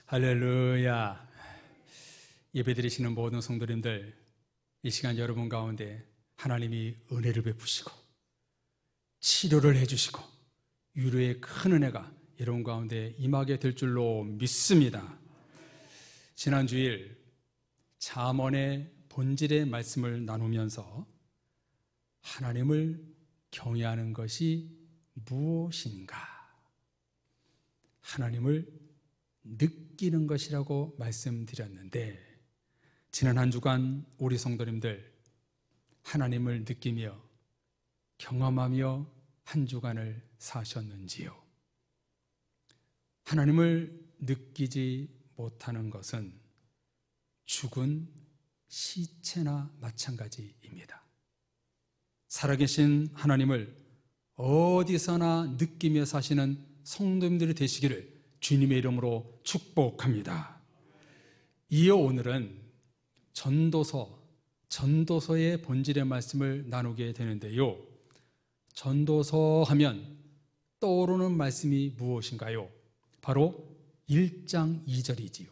할렐루야. 예배드리시는 모든 성도님들, 이 시간 여러분 가운데 하나님이 은혜를 베푸시고 치료를 해주시고 위로의 큰 은혜가 여러분 가운데 임하게 될 줄로 믿습니다. 지난 주일 잠언의 본질의 말씀을 나누면서 하나님을 경외하는 것이 무엇인가, 하나님을 느끼는 것이라고 말씀드렸는데, 지난 한 주간 우리 성도님들 하나님을 느끼며 경험하며 한 주간을 사셨는지요? 하나님을 느끼지 못하는 것은 죽은 시체나 마찬가지입니다. 살아계신 하나님을 어디서나 느끼며 사시는 성도님들이 되시기를 주님의 이름으로 축복합니다. 이어 오늘은 전도서의 본질의 말씀을 나누게 되는데요, 전도서 하면 떠오르는 말씀이 무엇인가요? 바로 1장 2절이지요.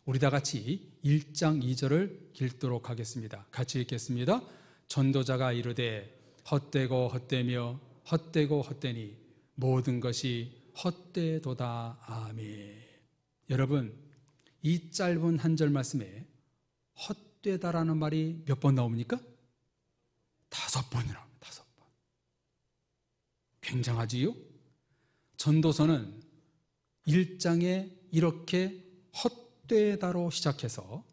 우리 다 같이 1장 2절을 읽도록 하겠습니다. 같이 읽겠습니다. 전도자가 이르되 헛되고 헛되며 헛되고 헛되니 모든 것이 헛되도다. 아멘. 여러분, 이 짧은 한 절 말씀에 헛되다라는 말이 몇 번 나옵니까? 5번이나, 5번. 굉장하지요? 전도서는 1장에 이렇게 헛되다로 시작해서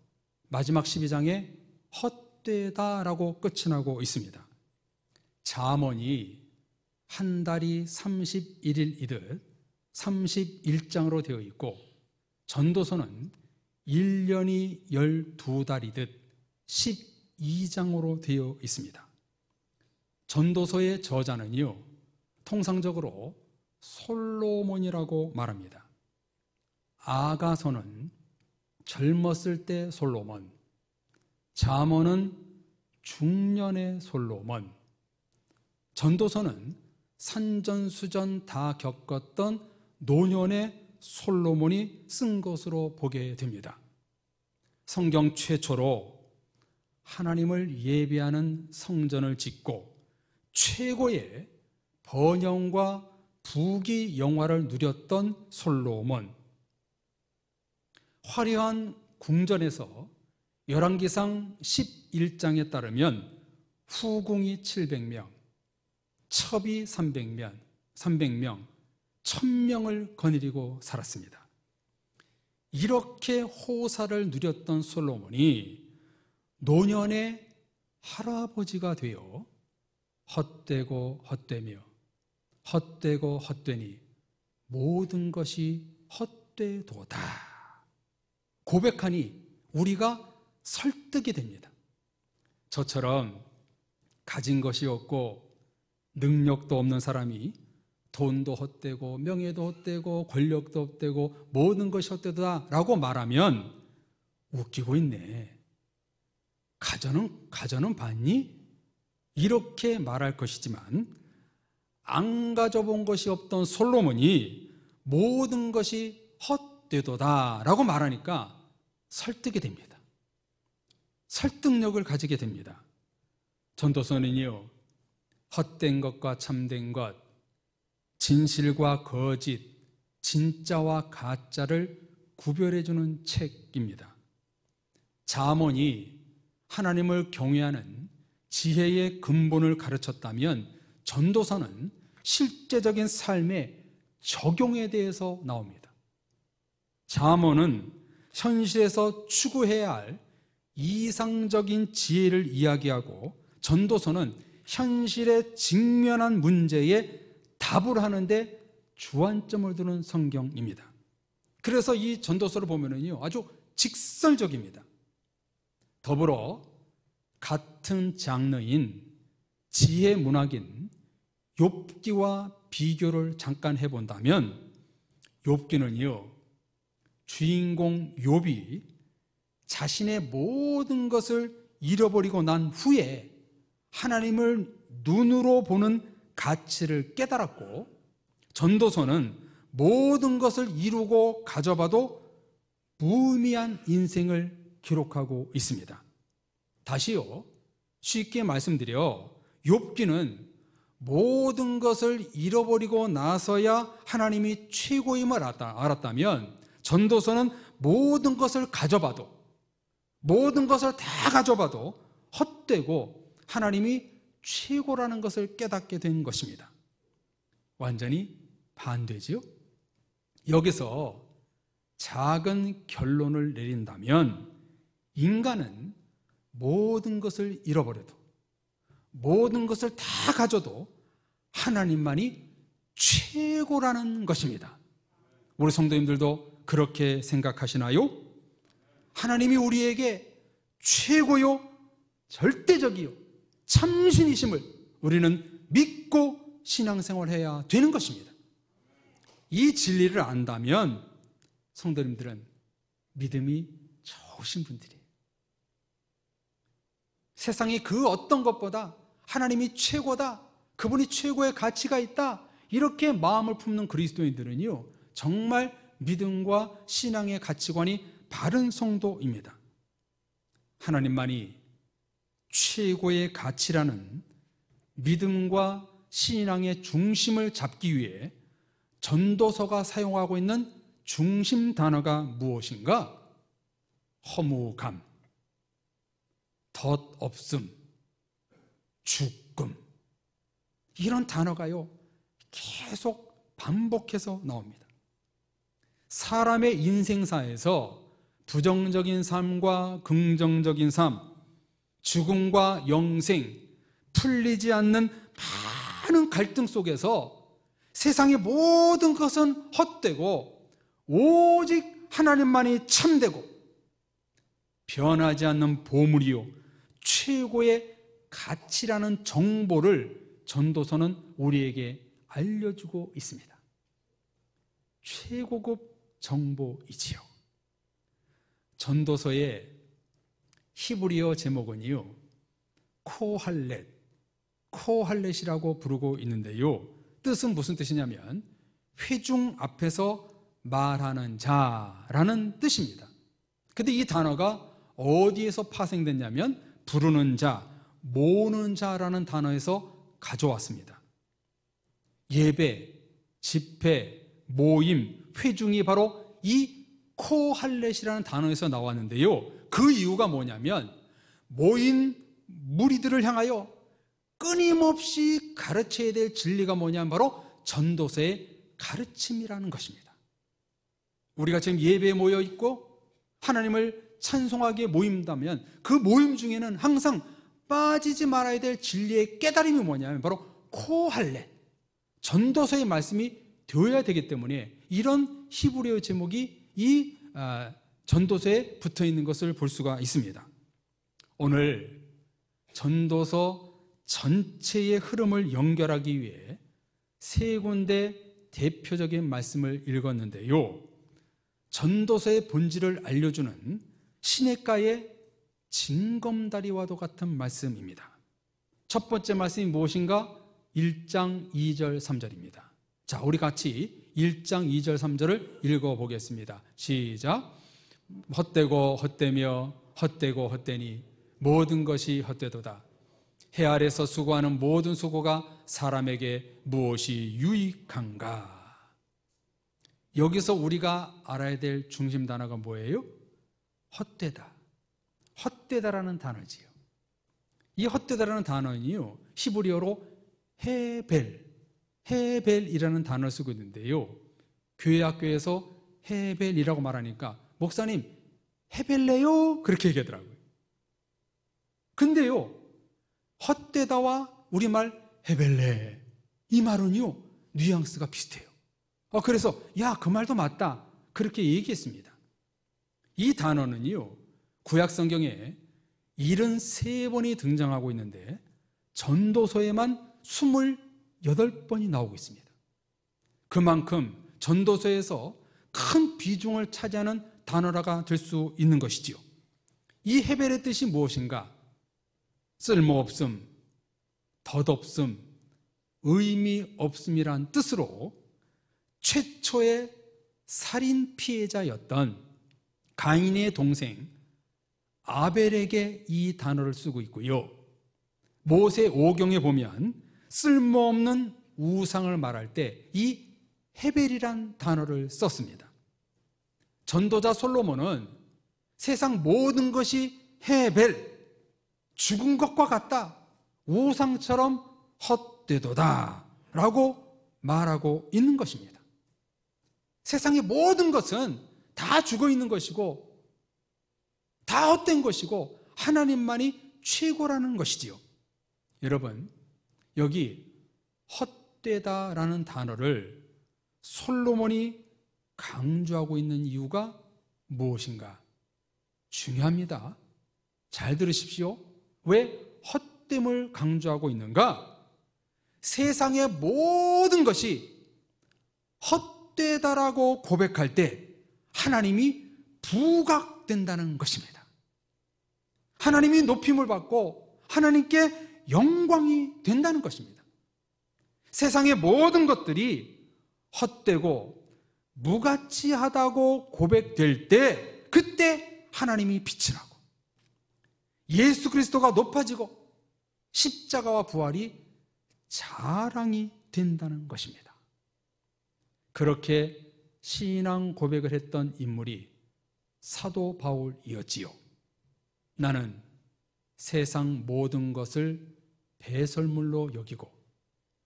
마지막 12장에 헛되다라고 끝이 나고 있습니다. 잠언이 한 달이 31일이듯 31장으로 되어 있고, 전도서는 1년이 12달이듯 12장으로 되어 있습니다. 전도서의 저자는요, 통상적으로 솔로몬이라고 말합니다. 아가서는 젊었을 때 솔로몬, 잠언은 중년의 솔로몬, 전도서는 산전수전 다 겪었던 노년의 솔로몬이 쓴 것으로 보게 됩니다. 성경 최초로 하나님을 예배하는 성전을 짓고 최고의 번영과 부귀 영화를 누렸던 솔로몬, 화려한 궁전에서 열왕기상 11장에 따르면 후궁이 700명, 첩이 300명, 1000명을 거느리고 살았습니다. 이렇게 호사를 누렸던 솔로몬이 노년의 할아버지가 되어 헛되고 헛되며 헛되고 헛되니 모든 것이 헛되도다 고백하니 우리가 설득이 됩니다. 저처럼 가진 것이 없고 능력도 없는 사람이 돈도 헛되고 명예도 헛되고 권력도 헛되고 모든 것이 헛되다라고 말하면 웃기고 있네, 가져는 봤니? 이렇게 말할 것이지만, 안 가져본 것이 없던 솔로몬이 모든 것이 헛되도다라고 말하니까 설득이 됩니다. 설득력을 가지게 됩니다. 전도서는요, 헛된 것과 참된 것, 진실과 거짓, 진짜와 가짜를 구별해주는 책입니다. 잠언이 하나님을 경외하는 지혜의 근본을 가르쳤다면, 전도서는 실제적인 삶의 적용에 대해서 나옵니다. 잠언은 현실에서 추구해야 할 이상적인 지혜를 이야기하고, 전도서는 현실에 직면한 문제에 답을 하는데 주안점을 두는 성경입니다. 그래서 이 전도서를 보면은요, 아주 직설적입니다. 더불어 같은 장르인 지혜 문학인 욥기와 비교를 잠깐 해본다면, 욥기는요, 주인공 욥이 자신의 모든 것을 잃어버리고 난 후에 하나님을 눈으로 보는 가치를 깨달았고, 전도서는 모든 것을 이루고 가져봐도 무의미한 인생을 기록하고 있습니다. 다시요, 쉽게 말씀드려 욥기는 모든 것을 잃어버리고 나서야 하나님이 최고임을 알았다면, 전도서는 모든 것을 가져봐도, 모든 것을 다 가져봐도 헛되고 하나님이 최고라는 것을 깨닫게 된 것입니다. 완전히 반대지요? 여기서 작은 결론을 내린다면, 인간은 모든 것을 잃어버려도, 모든 것을 다 가져도 하나님만이 최고라는 것입니다. 우리 성도님들도 그렇게 생각하시나요? 하나님이 우리에게 최고요, 절대적이요, 참신이심을 우리는 믿고 신앙생활해야 되는 것입니다. 이 진리를 안다면 성도님들은 믿음이 좋으신 분들이에요. 세상에 그 어떤 것보다 하나님이 최고다, 그분이 최고의 가치가 있다, 이렇게 마음을 품는 그리스도인들은요, 정말 믿음과 신앙의 가치관이 바른 성도입니다. 하나님만이 최고의 가치라는 믿음과 신앙의 중심을 잡기 위해 전도서가 사용하고 있는 중심 단어가 무엇인가? 허무감, 덧없음, 죽음, 이런 단어가요 계속 반복해서 나옵니다. 사람의 인생사에서 부정적인 삶과 긍정적인 삶, 죽음과 영생, 풀리지 않는 많은 갈등 속에서 세상의 모든 것은 헛되고 오직 하나님만이 참되고 변하지 않는 보물이요 최고의 가치라는 정보를 전도서는 우리에게 알려주고 있습니다. 최고급 정보이지요. 전도서의 히브리어 제목은요, 코할렛이라고 부르고 있는데요, 뜻은 무슨 뜻이냐면 회중 앞에서 말하는 자라는 뜻입니다. 근데 이 단어가 어디에서 파생됐냐면 부르는 자, 모으는 자라는 단어에서 가져왔습니다. 예배, 집회, 모임, 회중이 바로 이 코할렛이라는 단어에서 나왔는데요, 그 이유가 뭐냐면 모인 무리들을 향하여 끊임없이 가르쳐야 될 진리가 뭐냐면 바로 전도서의 가르침이라는 것입니다. 우리가 지금 예배에 모여 있고 하나님을 찬송하기에 모인다면 그 모임 중에는 항상 빠지지 말아야 될 진리의 깨달음이 뭐냐면 바로 코할렛, 전도서의 말씀이 되어야 되기 때문에 이런 히브리어 제목이 이 전도서에 붙어 있는 것을 볼 수가 있습니다. 오늘 전도서 전체의 흐름을 연결하기 위해 세 군데 대표적인 말씀을 읽었는데요, 전도서의 본질을 알려주는 시냇가의 징검다리와도 같은 말씀입니다. 첫 번째 말씀이 무엇인가? 1장 2절 3절입니다. 자, 우리 같이 1장 2절 3절을 읽어보겠습니다. 시작. 헛되고 헛되며 헛되고 헛되니 모든 것이 헛되도다. 해 아래서 수고하는 모든 수고가 사람에게 무엇이 유익한가? 여기서 우리가 알아야 될 중심 단어가 뭐예요? 헛되다. 헛되다라는 단어지요. 이 헛되다라는 단어는요, 히브리어로 헤벨이라는 단어를 쓰고 있는데요, 교회 학교에서 헤벨이라고 말하니까 목사님 헤벨레요? 그렇게 얘기하더라고요. 근데요, 헛되다와 우리말 헤벨레, 이 말은요 뉘앙스가 비슷해요. 그래서 야, 그 말도 맞다, 그렇게 얘기했습니다. 이 단어는요 구약 성경에 73번이 등장하고 있는데 전도서에만 28번이 나오고 있습니다. 그만큼 전도서에서 큰 비중을 차지하는 단어가 될 수 있는 것이지요. 이 헤벨의 뜻이 무엇인가? 쓸모없음, 덧없음, 의미 없음이란 뜻으로 최초의 살인 피해자였던 가인의 동생 아벨에게 이 단어를 쓰고 있고요. 모세 5경에 보면 쓸모없는 우상을 말할 때 이 헤벨이란 단어를 썼습니다. 전도자 솔로몬은 세상 모든 것이 헤벨, 죽은 것과 같다, 우상처럼 헛되도다 라고 말하고 있는 것입니다. 세상의 모든 것은 다 죽어 있는 것이고 다 헛된 것이고 하나님만이 최고라는 것이지요. 여러분, 여기 헛되다라는 단어를 솔로몬이 강조하고 있는 이유가 무엇인가? 중요합니다. 잘 들으십시오. 왜 헛됨을 강조하고 있는가? 세상의 모든 것이 헛되다라고 고백할 때 하나님이 부각된다는 것입니다. 하나님이 높임을 받고 하나님께 영광이 된다는 것입니다. 세상의 모든 것들이 헛되고 무가치하다고 고백될 때 그때 하나님이 빛이 나고 예수 그리스도가 높아지고 십자가와 부활이 자랑이 된다는 것입니다. 그렇게 신앙 고백을 했던 인물이 사도 바울이었지요. 나는 세상 모든 것을 배설물로 여기고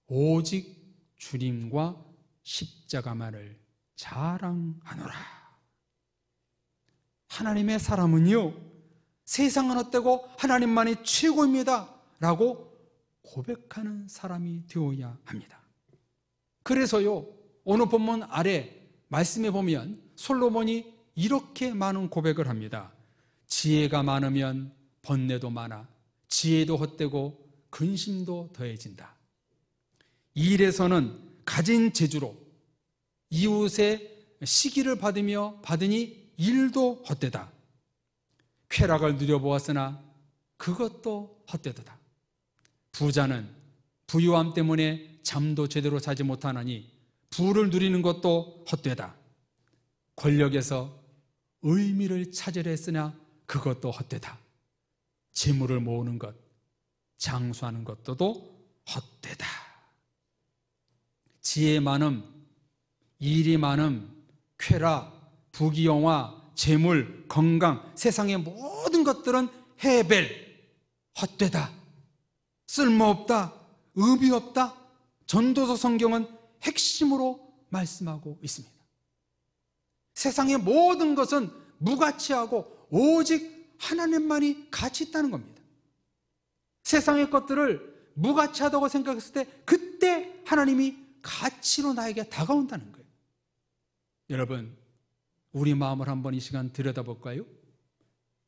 오직 주님과 십자가만을 자랑하노라. 하나님의 사람은요, 세상은 헛되고 하나님만이 최고입니다 라고 고백하는 사람이 되어야 합니다. 그래서요, 오늘 본문 아래 말씀에 보면 솔로몬이 이렇게 많은 고백을 합니다. 지혜가 많으면 번뇌도 많아 지혜도 헛되고 근심도 더해진다. 일에서는 가진 재주로 이웃의 시기를 받으니 일도 헛되다. 쾌락을 누려보았으나 그것도 헛되도다. 부자는 부유함 때문에 잠도 제대로 자지 못하나니 부를 누리는 것도 헛되다. 권력에서 의미를 찾으려 했으나 그것도 헛되다. 재물을 모으는 것, 장수하는 것도 헛되다. 지혜 많음, 일이 많음, 쾌락, 부귀영화, 재물, 건강, 세상의 모든 것들은 헤벨, 헛되다, 쓸모없다, 의미 없다. 전도서 성경은 핵심으로 말씀하고 있습니다. 세상의 모든 것은 무가치하고 오직 하나님만이 가치 있다는 겁니다. 세상의 것들을 무가치하다고 생각했을 때 그때 하나님이 가치로 나에게 다가온다는 거예요. 여러분, 우리 마음을 한번 이 시간 들여다볼까요?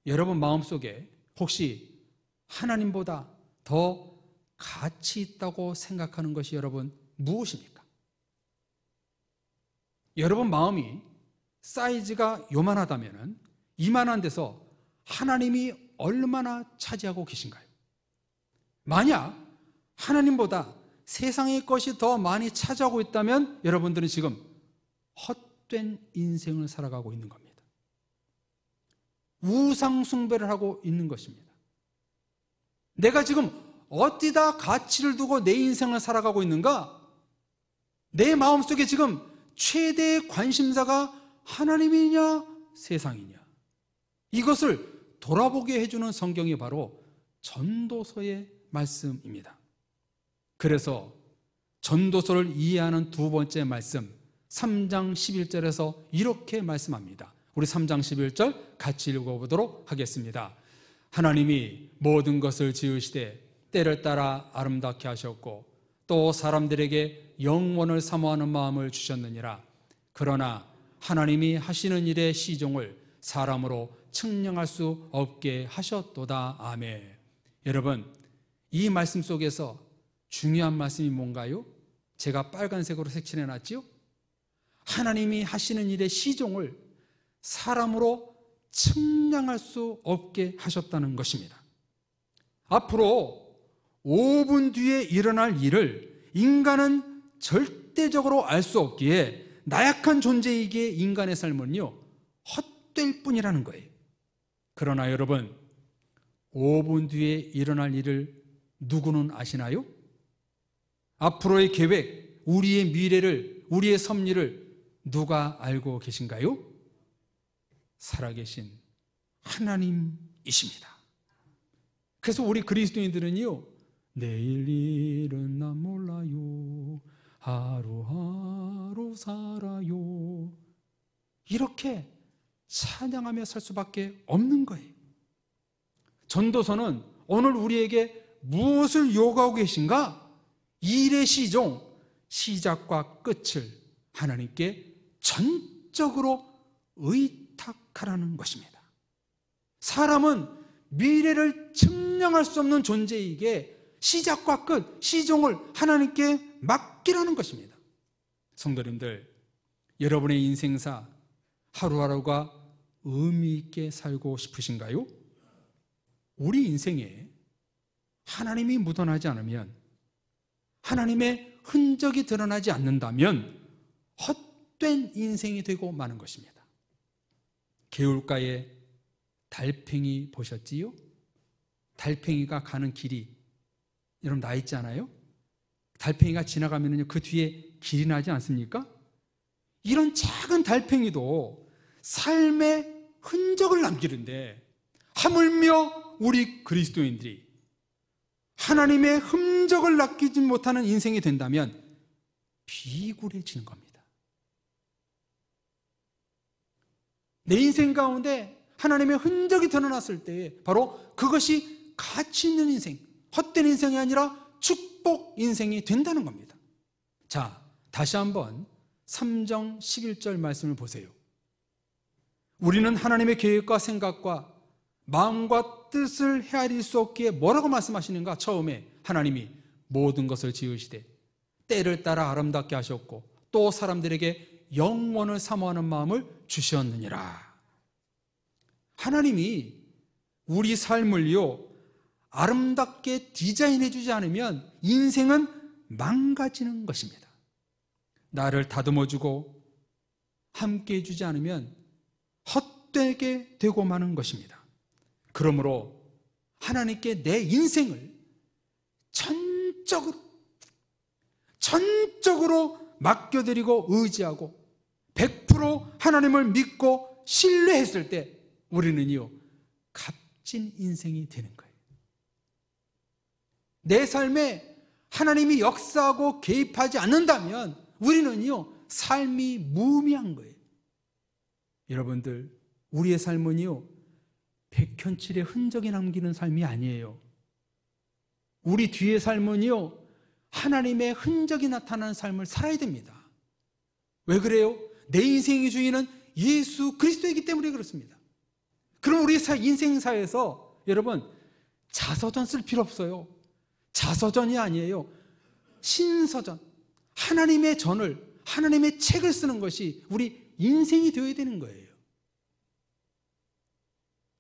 여러분 마음속에 혹시 하나님보다 더 가치 있다고 생각하는 것이 여러분 무엇입니까? 여러분 마음이 사이즈가 요만하다면 이만한 데서 하나님이 얼마나 차지하고 계신가요? 만약 하나님보다 세상의 것이 더 많이 차지하고 있다면 여러분들은 지금 헛된 인생을 살아가고 있는 겁니다. 우상 숭배를 하고 있는 것입니다. 내가 지금 어디다 가치를 두고 내 인생을 살아가고 있는가? 내 마음속에 지금 최대의 관심사가 하나님이냐 세상이냐? 이것을 돌아보게 해주는 성경이 바로 전도서의 말씀입니다. 그래서 전도서를 이해하는 두 번째 말씀 3장 11절에서 이렇게 말씀합니다. 우리 3장 11절 같이 읽어보도록 하겠습니다. 하나님이 모든 것을 지으시되 때를 따라 아름답게 하셨고 또 사람들에게 영원을 사모하는 마음을 주셨느니라. 그러나 하나님이 하시는 일의 시종을 사람으로 측량할 수 없게 하셨도다. 아멘. 여러분, 이 말씀 속에서 중요한 말씀이 뭔가요? 제가 빨간색으로 색칠해 놨지요? 하나님이 하시는 일의 시종을 사람으로 측량할 수 없게 하셨다는 것입니다. 앞으로 5분 뒤에 일어날 일을 인간은 절대적으로 알 수 없기에 나약한 존재이기에 인간의 삶은요 헛될 뿐이라는 거예요. 그러나 여러분, 5분 뒤에 일어날 일을 누구는 아시나요? 앞으로의 계획, 우리의 미래를, 우리의 섭리를 누가 알고 계신가요? 살아계신 하나님이십니다. 그래서 우리 그리스도인들은요, 내일 일은 난 몰라요, 하루하루 살아요, 이렇게 찬양하며 살 수밖에 없는 거예요. 전도서는 오늘 우리에게 무엇을 요구하고 계신가? 일의 시종, 시작과 끝을 하나님께 전적으로 의탁하라는 것입니다. 사람은 미래를 측량할 수 없는 존재이기에 시작과 끝, 시종을 하나님께 맡기라는 것입니다. 성도님들, 여러분의 인생사 하루하루가 의미 있게 살고 싶으신가요? 우리 인생에 하나님이 묻어나지 않으면, 하나님의 흔적이 드러나지 않는다면 헛된 인생이 되고 마는 것입니다. 개울가에 달팽이 보셨지요? 달팽이가 가는 길이 여러분 나 있지 않아요? 달팽이가 지나가면 그 뒤에 길이 나지 않습니까? 이런 작은 달팽이도 삶의 흔적을 남기는데, 하물며 우리 그리스도인들이 하나님의 흔적을 남기지 못하는 인생이 된다면 비굴해지는 겁니다. 내 인생 가운데 하나님의 흔적이 드러났을 때 바로 그것이 가치 있는 인생, 헛된 인생이 아니라 축복 인생이 된다는 겁니다. 자, 다시 한번 3장 11절 말씀을 보세요. 우리는 하나님의 계획과 생각과 마음과 뜻을 헤아릴 수 없기에 뭐라고 말씀하시는가? 처음에 하나님이 모든 것을 지으시되 때를 따라 아름답게 하셨고 또 사람들에게 영원을 사모하는 마음을 주셨느니라. 하나님이 우리 삶을요 아름답게 디자인해 주지 않으면 인생은 망가지는 것입니다. 나를 다듬어 주고 함께 해주지 않으면 헛되게 되고 마는 것입니다. 그러므로 하나님께 내 인생을 전적으로 맡겨드리고 의지하고 100% 하나님을 믿고 신뢰했을 때 우리는요 값진 인생이 되는 거예요. 내 삶에 하나님이 역사하고 개입하지 않는다면 우리는요 삶이 무의미한 거예요. 여러분들, 우리의 삶은요 백현칠의 흔적이 남기는 삶이 아니에요. 우리 뒤의 삶은요 하나님의 흔적이 나타나는 삶을 살아야 됩니다. 왜 그래요? 내 인생의 주인은 예수 그리스도이기 때문에 그렇습니다. 그럼 우리 인생사에서 여러분 자서전 쓸 필요 없어요. 자서전이 아니에요. 신서전, 하나님의 전을, 하나님의 책을 쓰는 것이 우리 인생이 되어야 되는 거예요.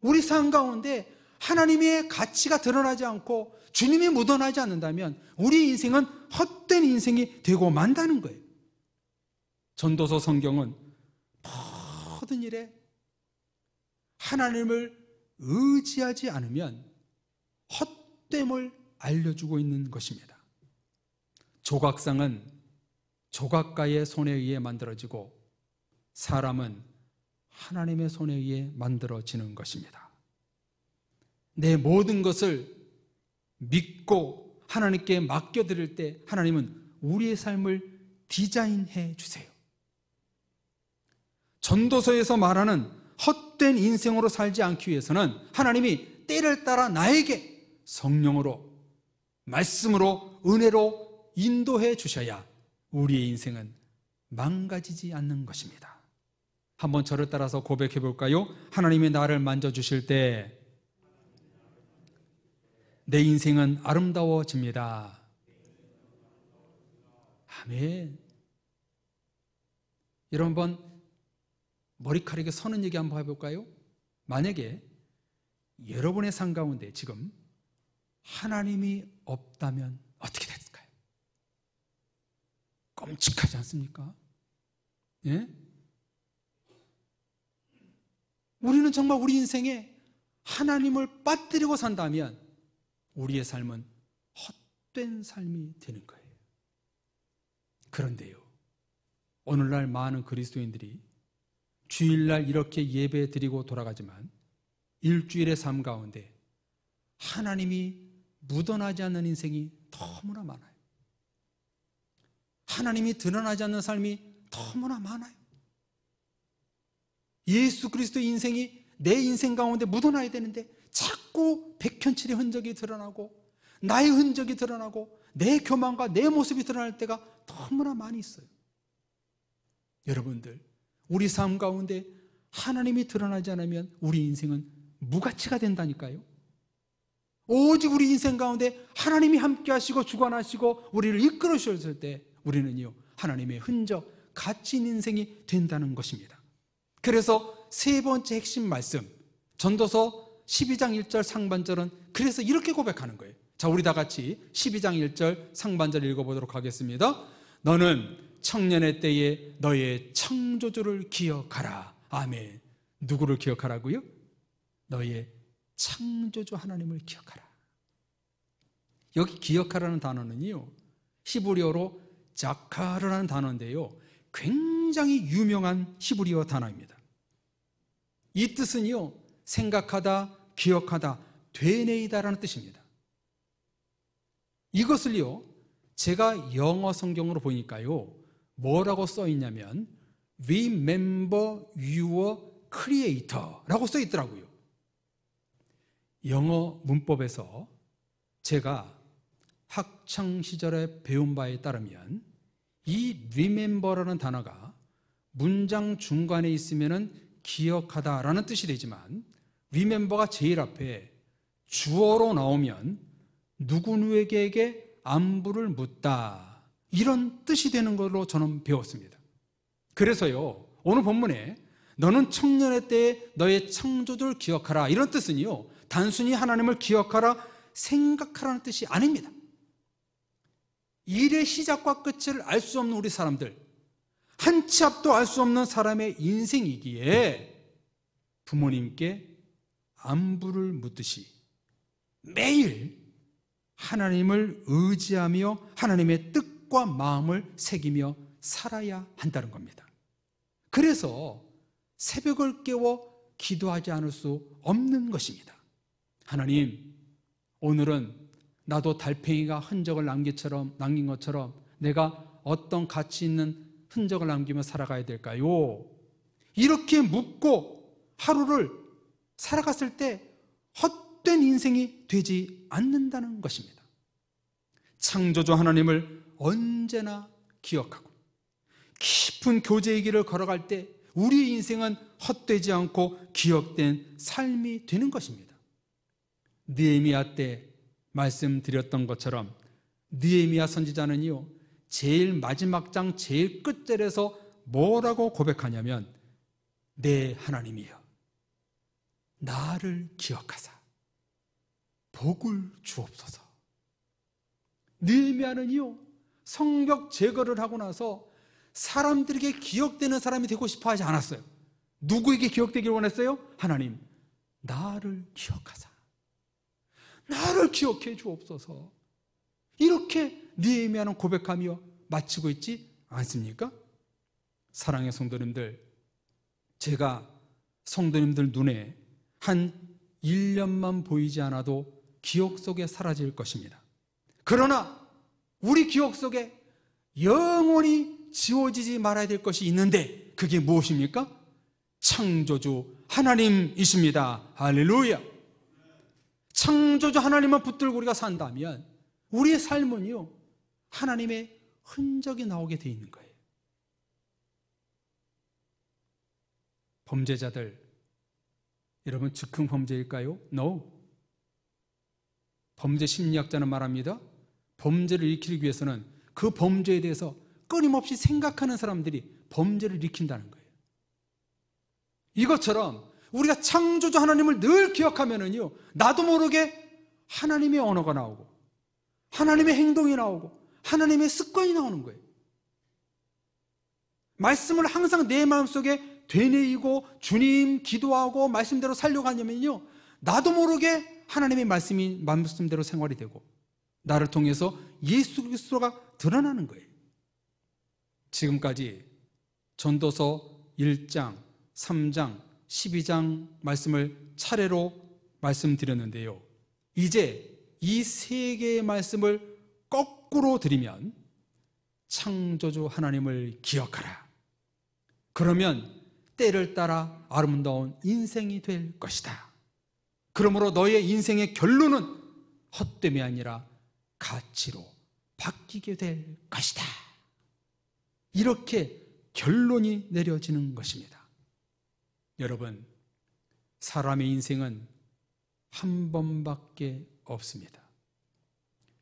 우리 삶 가운데 하나님의 가치가 드러나지 않고 주님이 묻어나지 않는다면 우리 인생은 헛된 인생이 되고 만다는 거예요. 전도서 성경은 모든 일에 하나님을 의지하지 않으면 헛됨을 알려주고 있는 것입니다. 조각상은 조각가의 손에 의해 만들어지고 사람은 하나님의 손에 의해 만들어지는 것입니다. 내 모든 것을 믿고 하나님께 맡겨드릴 때 하나님은 우리의 삶을 디자인해 주세요. 전도서에서 말하는 헛된 인생으로 살지 않기 위해서는 하나님이 때를 따라 나에게 성령으로, 말씀으로, 은혜로 인도해 주셔야 우리의 인생은 망가지지 않는 것입니다. 한번 저를 따라서 고백해 볼까요? 하나님이 나를 만져주실 때 내 인생은 아름다워집니다. 아멘. 여러분, 머리카락에 서는 얘기 한번 해볼까요? 만약에 여러분의 삶 가운데 지금 하나님이 없다면 어떻게 됐을까요? 끔찍하지 않습니까? 예? 우리는 정말 우리 인생에 하나님을 빠뜨리고 산다면 우리의 삶은 헛된 삶이 되는 거예요. 그런데요, 오늘날 많은 그리스도인들이 주일날 이렇게 예배 드리고 돌아가지만 일주일의 삶 가운데 하나님이 묻어나지 않는 인생이 너무나 많아요. 하나님이 드러나지 않는 삶이 너무나 많아요. 예수 그리스도의 인생이 내 인생 가운데 묻어나야 되는데 자꾸 백현칠의 흔적이 드러나고 나의 흔적이 드러나고 내 교만과 내 모습이 드러날 때가 너무나 많이 있어요. 여러분들, 우리 삶 가운데 하나님이 드러나지 않으면 우리 인생은 무가치가 된다니까요. 오직 우리 인생 가운데 하나님이 함께 하시고 주관하시고 우리를 이끌어 주셨을 때 우리는요, 하나님의 흔적, 가치 있는 인생이 된다는 것입니다. 그래서 세 번째 핵심 말씀, 전도서 12장 1절 상반절은 그래서 이렇게 고백하는 거예요. 자, 우리 다 같이 12장 1절 상반절 읽어보도록 하겠습니다. 너는 청년의 때에 너의 창조주를 기억하라. 아멘. 누구를 기억하라고요? 너의 창조주 하나님을 기억하라. 여기 기억하라는 단어는요, 히브리어로 자카르라는 단어인데요, 굉장히 유명한 히브리어 단어입니다. 이 뜻은요, 생각하다, 기억하다, 되뇌이다라는 뜻입니다. 이것을요, 제가 영어 성경으로 보니까요, 뭐라고 써 있냐면 Remember your Creator라고 써 있더라고요. 영어 문법에서 제가 학창 시절에 배운 바에 따르면 이 remember라는 단어가 문장 중간에 있으면은 기억하다라는 뜻이 되지만 remember가 제일 앞에 주어로 나오면 누구누구에게 안부를 묻다, 이런 뜻이 되는 걸로 저는 배웠습니다. 그래서요, 오늘 본문에 너는 청년의 때에 너의 창조주를 기억하라, 이런 뜻은요, 단순히 하나님을 기억하라, 생각하라는 뜻이 아닙니다. 일의 시작과 끝을 알 수 없는 우리 사람들, 한 치 앞도 알 수 없는 사람의 인생이기에 부모님께 안부를 묻듯이 매일 하나님을 의지하며 하나님의 뜻과 마음을 새기며 살아야 한다는 겁니다. 그래서 새벽을 깨워 기도하지 않을 수 없는 것입니다. 하나님, 오늘은 나도 달팽이가 흔적을 남긴 것처럼 내가 어떤 가치 있는 흔적을 남기며 살아가야 될까요? 이렇게 묻고 하루를 살아갔을 때 헛된 인생이 되지 않는다는 것입니다. 창조주 하나님을 언제나 기억하고 깊은 교제의 길을 걸어갈 때 우리 인생은 헛되지 않고 기억된 삶이 되는 것입니다. 느헤미야 때 말씀드렸던 것처럼 느헤미야 선지자는요, 제일 마지막 장 제일 끝절에서 뭐라고 고백하냐면 내 하나님이여 나를 기억하사 복을 주옵소서. 느헤미야는요, 성벽 제거를 하고 나서 사람들에게 기억되는 사람이 되고 싶어 하지 않았어요. 누구에게 기억되기를 원했어요? 하나님, 나를 기억하사 나를 기억해 주옵소서. 이렇게 느헤미야는 고백하며 마치고 있지 않습니까? 사랑의 성도님들, 제가 성도님들 눈에 한 1년만 보이지 않아도 기억 속에 사라질 것입니다. 그러나 우리 기억 속에 영원히 지워지지 말아야 될 것이 있는데 그게 무엇입니까? 창조주 하나님이십니다. 할렐루야. 창조주 하나님을 붙들고 우리가 산다면 우리의 삶은요, 하나님의 흔적이 나오게 돼 있는 거예요. 범죄자들, 여러분 즉흥 범죄일까요? No. 범죄 심리학자는 말합니다. 범죄를 일으키기 위해서는 그 범죄에 대해서 끊임없이 생각하는 사람들이 범죄를 일으킨다는 거예요. 이것처럼 우리가 창조주 하나님을 늘 기억하면은요, 나도 모르게 하나님의 언어가 나오고 하나님의 행동이 나오고 하나님의 습관이 나오는 거예요. 말씀을 항상 내 마음속에 되뇌이고 주님 기도하고 말씀대로 살려고 하냐면요, 나도 모르게 하나님의 말씀대로 생활이 되고 나를 통해서 예수 그리스도가 드러나는 거예요. 지금까지 전도서 1장, 3장, 12장 말씀을 차례로 말씀드렸는데요, 이제 이 세 개의 말씀을 거꾸로 드리면 창조주 하나님을 기억하라. 그러면 때를 따라 아름다운 인생이 될 것이다. 그러므로 너의 인생의 결론은 헛됨이 아니라 가치로 바뀌게 될 것이다. 이렇게 결론이 내려지는 것입니다. 여러분, 사람의 인생은 한 번밖에 없습니다.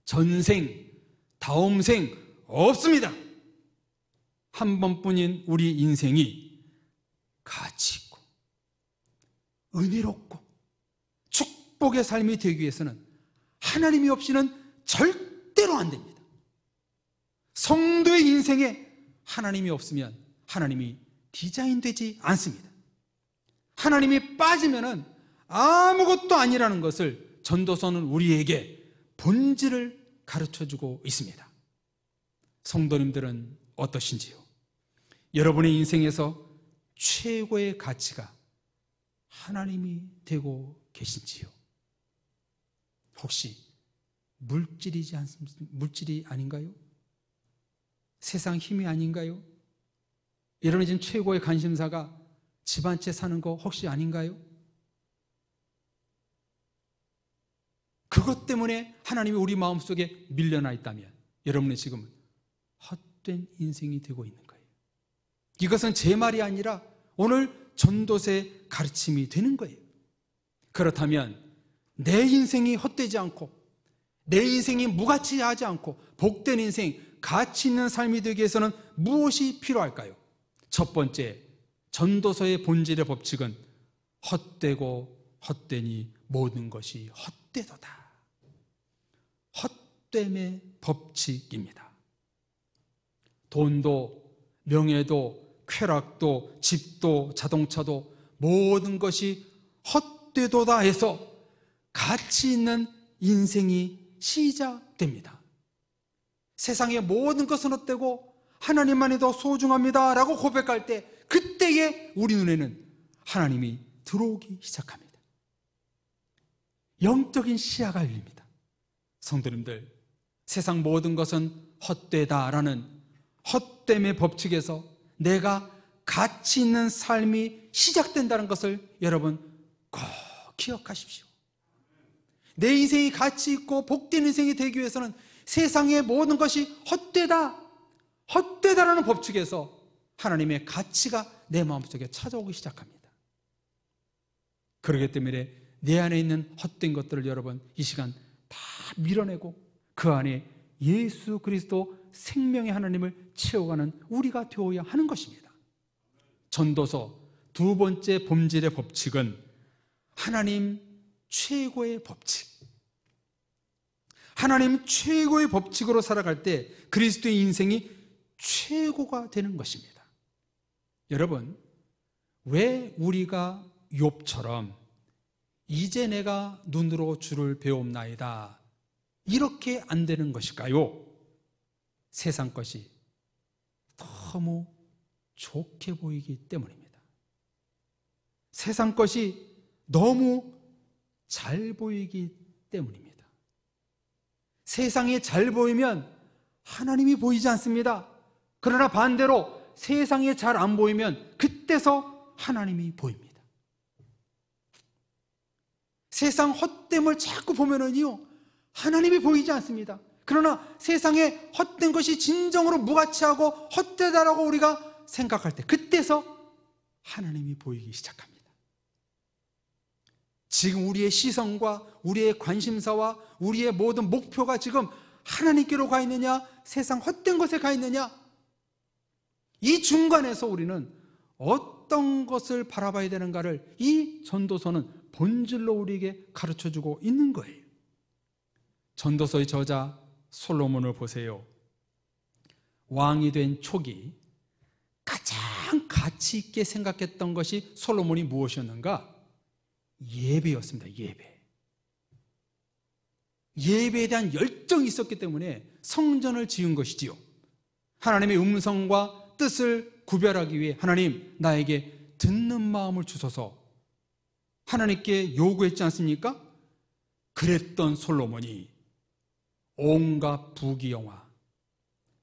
전생, 다음생 없습니다. 한 번뿐인 우리 인생이 가치 있고 은혜롭고 축복의 삶이 되기 위해서는 하나님이 없이는 절대로 안 됩니다. 성도의 인생에 하나님이 없으면 하나님이 디자인되지 않습니다. 하나님이 빠지면은 아무것도 아니라는 것을 전도서는 우리에게 본질을 가르쳐주고 있습니다. 성도님들은 어떠신지요? 여러분의 인생에서 최고의 가치가 하나님이 되고 계신지요? 혹시 물질이 아닌가요? 세상 힘이 아닌가요? 여러분이 지금 최고의 관심사가 집 한 채 사는 거 혹시 아닌가요? 그것 때문에 하나님이 우리 마음속에 밀려나 있다면 여러분의 지금은 헛된 인생이 되고 있는 거예요. 이것은 제 말이 아니라 오늘 전도서의 가르침이 되는 거예요. 그렇다면 내 인생이 헛되지 않고 내 인생이 무가치하지 않고 복된 인생, 가치 있는 삶이 되기 위해서는 무엇이 필요할까요? 첫 번째, 전도서의 본질의 법칙은 헛되고 헛되니 모든 것이 헛되도다. 헛됨의 법칙입니다. 돈도 명예도 쾌락도 집도 자동차도 모든 것이 헛되도다 해서 가치 있는 인생이 시작됩니다. 세상의 모든 것은 헛되고 하나님만이 더 소중합니다 라고 고백할 때 그때에 우리 눈에는 하나님이 들어오기 시작합니다. 영적인 시야가 열립니다. 성도님들, 세상 모든 것은 헛되다라는 헛됨의 법칙에서 내가 가치 있는 삶이 시작된다는 것을 여러분 꼭 기억하십시오. 내 인생이 가치 있고 복된 인생이 되기 위해서는 세상의 모든 것이 헛되다라는 법칙에서 하나님의 가치가 내 마음속에 찾아오기 시작합니다. 그렇기 때문에 내 안에 있는 헛된 것들을 여러분 이 시간 다 밀어내고 그 안에 예수 그리스도 생명의 하나님을 채워가는 우리가 되어야 하는 것입니다. 전도서 두 번째 본질의 법칙은 하나님 최고의 법칙. 하나님 최고의 법칙으로 살아갈 때 그리스도의 인생이 최고가 되는 것입니다. 여러분, 왜 우리가 욥처럼 이제 내가 눈으로 주를 배움나이다 이렇게 안 되는 것일까요? 세상 것이 너무 좋게 보이기 때문입니다. 세상 것이 너무 잘 보이기 때문입니다. 세상이 잘 보이면 하나님이 보이지 않습니다. 그러나 반대로 세상이 잘 안 보이면 그때서 하나님이 보입니다. 세상 헛됨을 자꾸 보면은요 하나님이 보이지 않습니다. 그러나 세상에 헛된 것이 진정으로 무가치하고 헛되다라고 우리가 생각할 때 그때서 하나님이 보이기 시작합니다. 지금 우리의 시선과 우리의 관심사와 우리의 모든 목표가 지금 하나님께로 가 있느냐 세상 헛된 것에 가 있느냐, 이 중간에서 우리는 어떤 것을 바라봐야 되는가를 이 전도서는 본질로 우리에게 가르쳐주고 있는 거예요. 전도서의 저자 솔로몬을 보세요. 왕이 된 초기 가장 가장 가치 있게 생각했던 것이 솔로몬이 무엇이었는가? 예배였습니다. 예배에 대한 열정이 있었기 때문에 성전을 지은 것이지요. 하나님의 음성과 뜻을 구별하기 위해 하나님 나에게 듣는 마음을 주소서 하나님께 요구했지 않습니까? 그랬던 솔로몬이 온갖 부귀영화,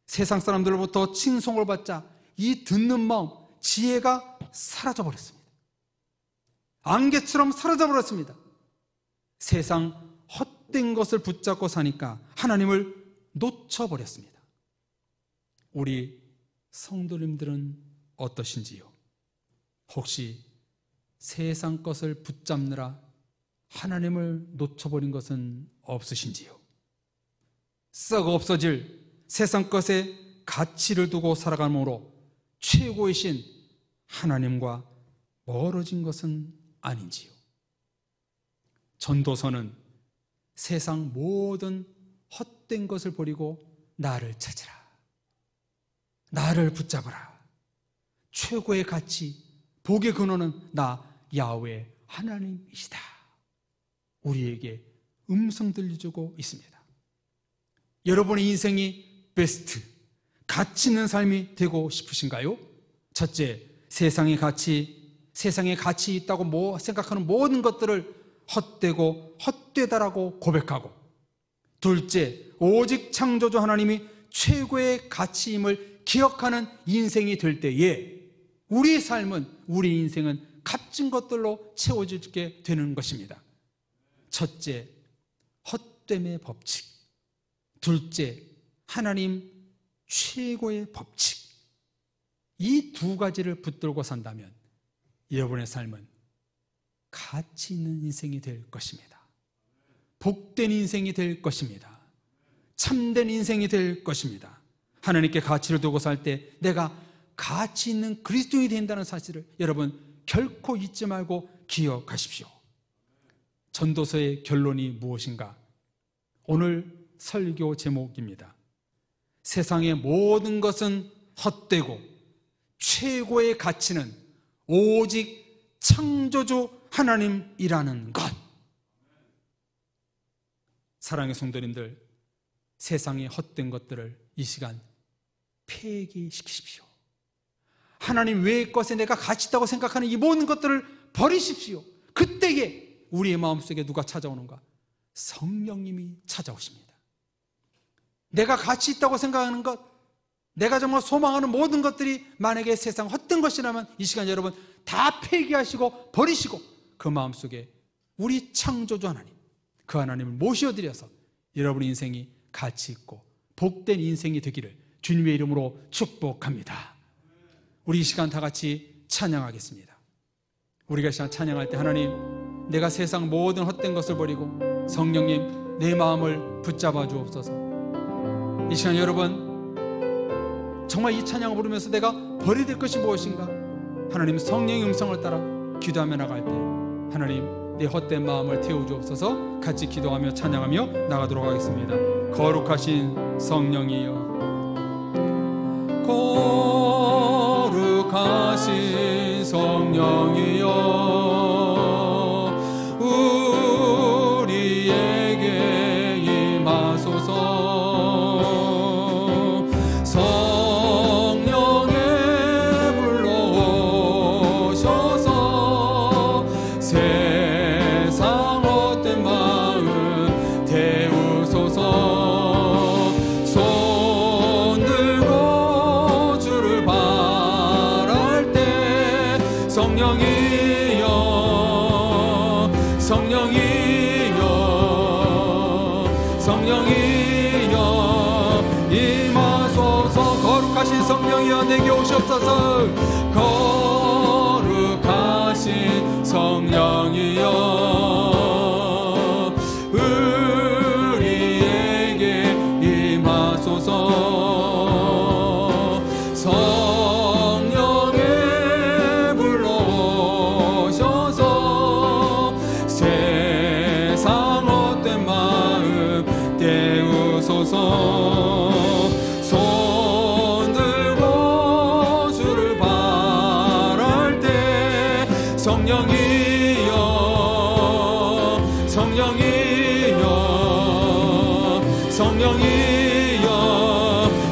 세상 사람들로부터 칭송을 받자 이 듣는 마음, 지혜가 사라져버렸습니다. 안개처럼 사라져버렸습니다. 세상 헛된 것을 붙잡고 사니까 하나님을 놓쳐버렸습니다. 우리 성도님들은 어떠신지요? 혹시 세상 것을 붙잡느라 하나님을 놓쳐버린 것은 없으신지요? 썩어 없어질 세상 것에 가치를 두고 살아감으로 최고의 신 하나님과 멀어진 것은 아닌지요? 전도서는 세상 모든 헛된 것을 버리고 나를 찾으라, 나를 붙잡으라, 최고의 가치, 복의 근원은 나 야훼 하나님이시다, 우리에게 음성 들려주고 있습니다. 여러분의 인생이 베스트, 가치 있는 삶이 되고 싶으신가요? 첫째, 세상의 가치 있다고 생각하는 모든 것들을 헛되고 헛되다라고 고백하고, 둘째, 오직 창조주 하나님이 최고의 가치임을 기억하는 인생이 될 때에 우리의 삶은, 우리 인생은 값진 것들로 채워지게 되는 것입니다. 첫째, 헛됨의 법칙. 둘째, 하나님 최고의 법칙. 이 두 가지를 붙들고 산다면 여러분의 삶은 가치 있는 인생이 될 것입니다. 복된 인생이 될 것입니다. 참된 인생이 될 것입니다. 하나님께 가치를 두고 살 때 내가 가치 있는 그리스도인이 된다는 사실을 여러분 결코 잊지 말고 기억하십시오. 전도서의 결론이 무엇인가? 오늘 설교 제목입니다. 세상의 모든 것은 헛되고 최고의 가치는 오직 창조주 하나님이라는 것. 사랑의 성도님들, 세상의 헛된 것들을 이 시간 폐기시키십시오. 하나님 외의 것에 내가 가치 있다고 생각하는 이 모든 것들을 버리십시오. 그때에 우리의 마음속에 누가 찾아오는가? 성령님이 찾아오십니다. 내가 가치 있다고 생각하는 것, 내가 정말 소망하는 모든 것들이 만약에 세상 헛된 것이라면 이 시간 여러분 다 폐기하시고 버리시고 그 마음속에 우리 창조주 하나님, 그 하나님을 모셔드려서 여러분의 인생이 가치 있고 복된 인생이 되기를 주님의 이름으로 축복합니다. 우리 이 시간 다 같이 찬양하겠습니다. 우리가 이 시간 찬양할 때 하나님, 내가 세상 모든 헛된 것을 버리고 성령님 내 마음을 붙잡아 주옵소서. 이 시간 여러분 정말 이 찬양을 부르면서 내가 버려야 될 것이 무엇인가? 하나님 성령의 음성을 따라 기도하며 나갈 때 하나님 내 헛된 마음을 태워주옵소서. 같이 기도하며 찬양하며 나가도록 하겠습니다. 거룩하신 성령이여, 거룩하신 성령이여, 우리에게 임하소서. 성령이여 내게 오시옵소서. 거룩하신 성령이여, 우리에게 임하소서. 성령에 불러오셔서 세상 헛된 마음 때우소서. 손 들고 주를 바 성령이여 성령이여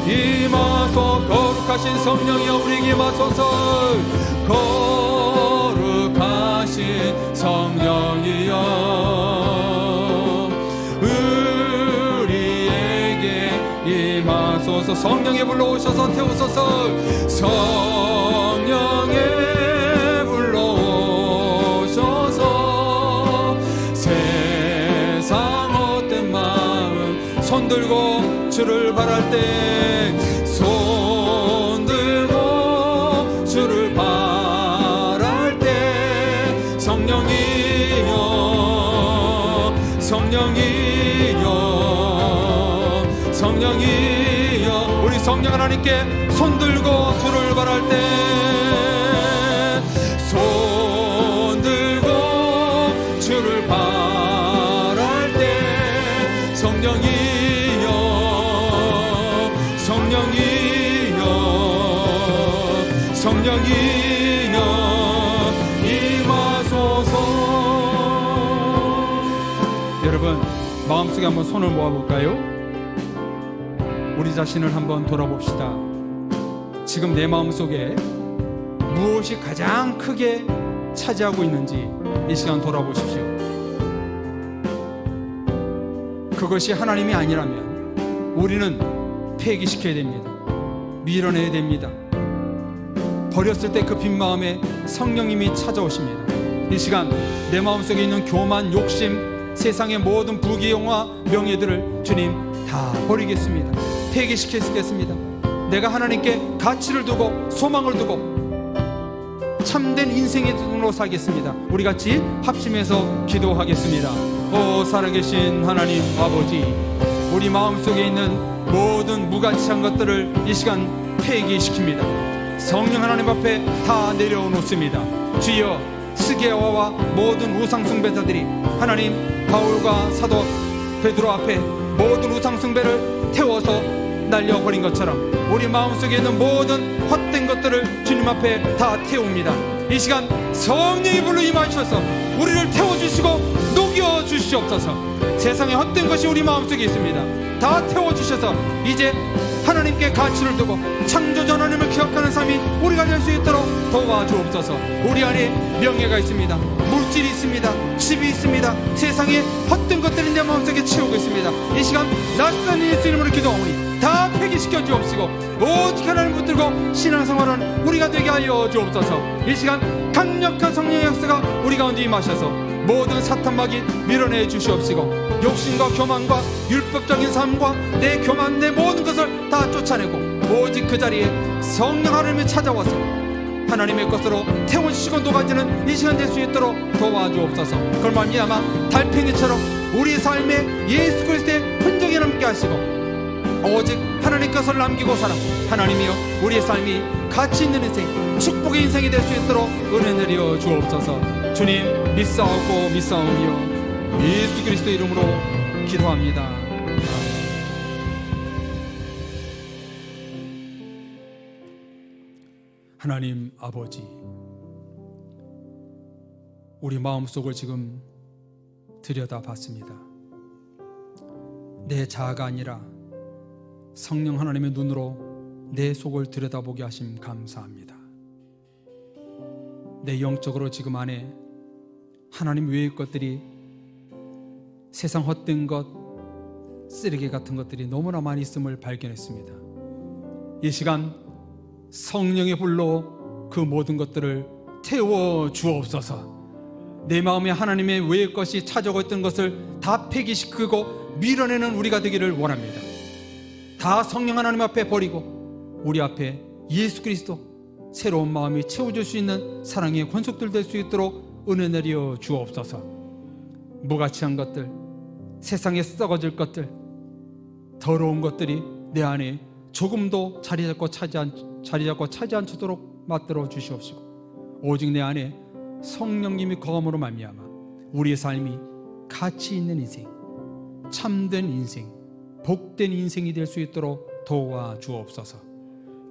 임하소. 거룩하신 성령이여 우리에게 임하소서. 거룩하신 성령이여 우리에게 임하소서. 성령에 불러오셔서 태우소서. 성령에 불러오셔서 세상 헛된 마음 손들고 주를 바랄 때, 손들고 주를 바랄 때 성령이여 성령이여 성령이여 우리 성령 하나님께 손들고 주를 바랄 때, 손들고 주를 바랄 때 성령이여 성령이여 성령이여 임하소서. 여러분 마음속에 한번 손을 모아볼까요? 우리 자신을 한번 돌아봅시다. 지금 내 마음속에 무엇이 가장 크게 차지하고 있는지 이 시간 돌아보십시오. 그것이 하나님이 아니라면 우리는 폐기시켜야 됩니다. 밀어내야 됩니다. 버렸을 때 그 빈 마음에 성령님이 찾아오십니다. 이 시간 내 마음속에 있는 교만, 욕심, 세상의 모든 부귀영화, 명예들을 주님 다 버리겠습니다. 폐기시키겠습니다. 내가 하나님께 가치를 두고 소망을 두고 참된 인생의 눈으로 살겠습니다. 우리 같이 합심해서 기도하겠습니다. 오 살아계신 하나님 아버지, 우리 마음속에 있는 모든 무가치한 것들을 이 시간 폐기시킵니다. 성령 하나님 앞에 다 내려놓습니다. 주여, 스게와와 모든 우상숭배자들이 하나님 바울과 사도 베드로 앞에 모든 우상숭배를 태워서 날려버린 것처럼 우리 마음속에 있는 모든 헛된 것들을 주님 앞에 다 태웁니다. 이 시간 성령이 불러 임하셔서 우리를 태워주시고 녹여주시옵소서. 세상에 헛된 것이 우리 마음속에 있습니다. 다 태워주셔서 이제 하나님께 가치를 두고 창조주 하나님을 기억하는 삶이 우리가 될 수 있도록 도와주옵소서. 우리 안에 명예가 있습니다. 물질이 있습니다. 집이 있습니다. 세상에 헛된 것들이 내 마음속에 채우고 있습니다. 이 시간 낯선 예수 이름으로 기도하오니 다 폐기시켜 주옵시고 오직 하나님 붙들고 신앙생활은 우리가 되게 하여 주옵소서. 이 시간 강력한 성령의 역사가 우리 가운데 임하셔서 모든 사탄마귀 밀어내 주시옵시고 욕심과 교만과 율법적인 삶과 내 교만, 내 모든 것을 다 쫓아내고 오직 그 자리에 성령 하나님이 찾아와서 하나님의 것으로 태워주시고 녹아지는 이 시간 될 수 있도록 도와주옵소서. 그걸 말미암아 달팽이처럼 우리 삶에 예수 그리스도의 흔적이 남게 하시고 오직 하나님 것을 남기고 살아고 하나님이여 우리의 삶이 가치 있는 인생, 축복의 인생이 될 수 있도록 은혜 내려 주옵소서. 주님 믿사오고 믿사오며 예수 그리스도 이름으로 기도합니다. 하나님 아버지, 우리 마음속을 지금 들여다봤습니다. 내 자아가 아니라 성령 하나님의 눈으로 내 속을 들여다보게 하심 감사합니다. 내 영적으로 지금 안에 하나님 외의 것들이, 세상 헛된 것, 쓰레기 같은 것들이 너무나 많이 있음을 발견했습니다. 이 시간 성령의 불로 그 모든 것들을 태워 주옵소서. 내 마음에 하나님의 외의 것이 찾아오고 있던 것을 다 폐기시키고 밀어내는 우리가 되기를 원합니다. 다 성령 하나님 앞에 버리고 우리 앞에 예수 그리스도 새로운 마음이 채워줄 수 있는 사랑의 권속들 될 수 있도록 은혜 내려 주옵소서. 무가치한 것들, 세상에 썩어질 것들, 더러운 것들이 내 안에 조금도 자리 잡고 차지 않도록 맞들어 주시옵시고 오직 내 안에 성령님이 거함으로 말미암아 우리의 삶이 가치 있는 인생, 참된 인생, 복된 인생이 될 수 있도록 도와주옵소서.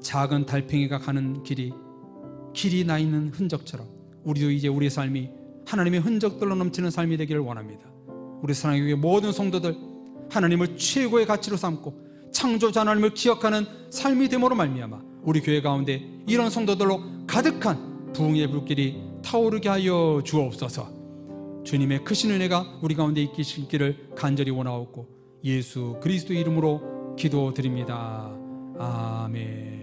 작은 달팽이가 가는 길이 나 있는 흔적처럼 우리도 이제 우리의 삶이 하나님의 흔적들로 넘치는 삶이 되기를 원합니다. 우리 사랑의 교회 모든 성도들 하나님을 최고의 가치로 삼고 창조자 하나님을 기억하는 삶이 됨으로 말미암아 우리 교회 가운데 이런 성도들로 가득한 부흥의 불길이 타오르게 하여 주옵소서. 주님의 크신 은혜가 우리 가운데 있기를 간절히 원하옵고 예수 그리스도 이름으로 기도드립니다. 아멘.